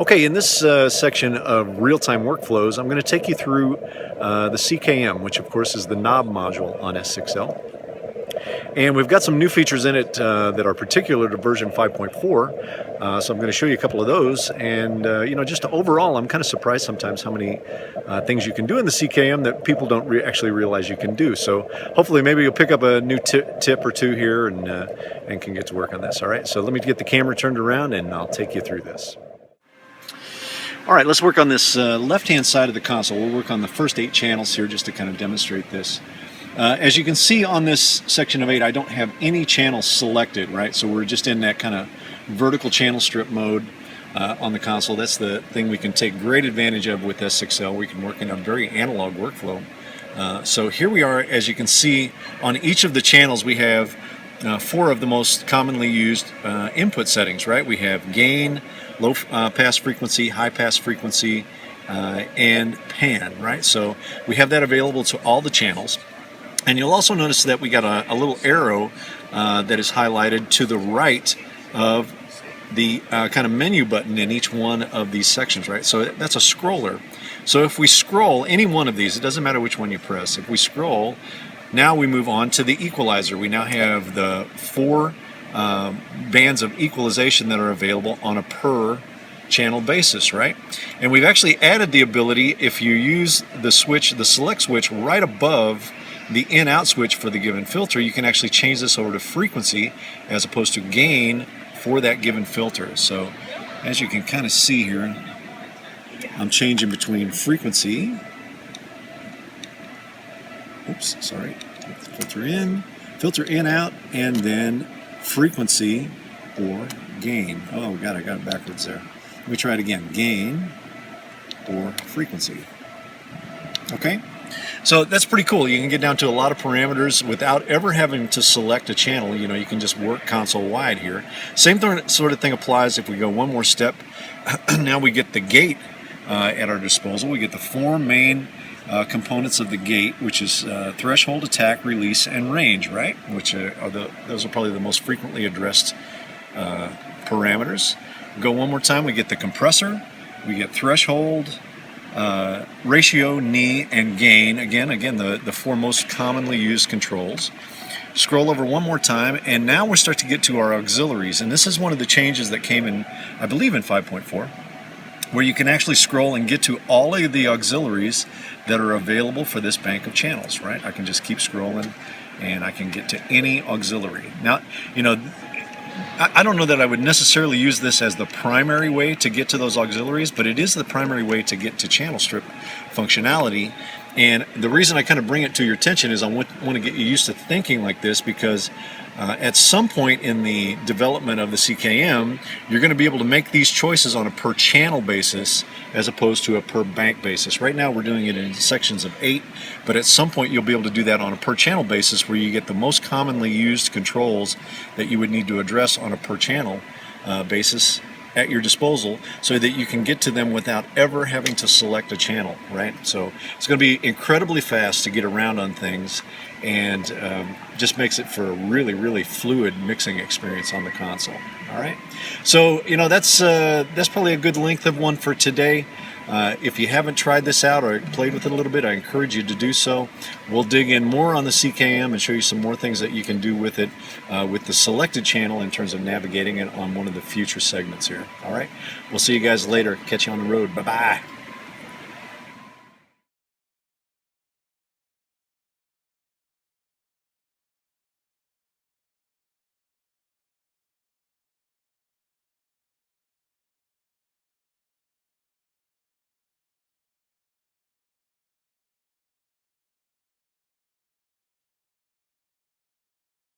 Okay, in this section of real-time workflows, I'm going to take you through the CKM, which of course is the knob module on S6L. And we've got some new features in it that are particular to version 5.4, so I'm going to show you a couple of those. And just overall, I'm kind of surprised sometimes how many things you can do in the CKM that people don't actually realize you can do. So hopefully maybe you'll pick up a new tip or two here and can get to work on this. All right, so let me get the camera turned around and I'll take you through this. All right, let's work on this left-hand side of the console. We'll work on the first 8 channels here just to kind of demonstrate this. As you can see on this section of 8, I don't have any channels selected, right? So we're just in that kind of vertical channel strip mode on the console. That's the thing we can take great advantage of with S6L. We can work in a very analog workflow. So here we are, as you can see, on each of the channels we have 4 of the most commonly used input settings, right? We have gain, low pass frequency, high pass frequency, and pan, right? So we have that available to all the channels. And you'll also notice that we got a little arrow that is highlighted to the right of the kind of menu button in each one of these sections, right? So that's a scroller. So if we scroll any one of these, it doesn't matter which one you press. If we scroll, now we move on to the equalizer. We now have the 4 bands of equalization that are available on a per channel basis, right? And we've actually added the ability, if you use the switch, the select switch right above the in-out switch for the given filter, you can actually change this over to frequency as opposed to gain for that given filter. So as you can kind of see here, I'm changing between frequency, filter in, out, and then frequency or gain. Oh God, I got it backwards there. Let me try it again. Gain or frequency. Okay, so that's pretty cool. You can get down to a lot of parameters without ever having to select a channel. You know, you can just work console wide here. Same sort of thing applies if we go one more step. Now we get the gate at our disposal. We get the 4 main components of the gate, which is threshold, attack, release, and range, right? Which those are probably the most frequently addressed parameters. Go one more time. We get the compressor. We get threshold, ratio, knee, and gain. Again, the 4 most commonly used controls. Scroll over one more time, and now we start to get to our auxiliaries. And this is one of the changes that came in, I believe, in 5.4, where you can actually scroll and get to all of the auxiliaries that are available for this bank of channels, right? I can just keep scrolling, and I can get to any auxiliary. Now, I don't know that I would necessarily use this as the primary way to get to those auxiliaries, but it is the primary way to get to channel strip functionality. And the reason I kind of bring it to your attention is I want to get you used to thinking like this, because at some point in the development of the CKM, you're going to be able to make these choices on a per channel basis as opposed to a per bank basis. Right now we're doing it in sections of 8, but at some point you'll be able to do that on a per channel basis, where you get the most commonly used controls that you would need to address on a per channel basis at your disposal, so that you can get to them without ever having to select a channel, right? So it's going to be incredibly fast to get around on things, and just makes it for a really, really fluid mixing experience on the console. All right, so that's probably a good length of one for today. If you haven't tried this out or played with it a little bit, I encourage you to do so. We'll dig in more on the CKM and show you some more things that you can do with it with the selected channel in terms of navigating it on one of the future segments here. All right, we'll see you guys later. Catch you on the road. Bye-bye.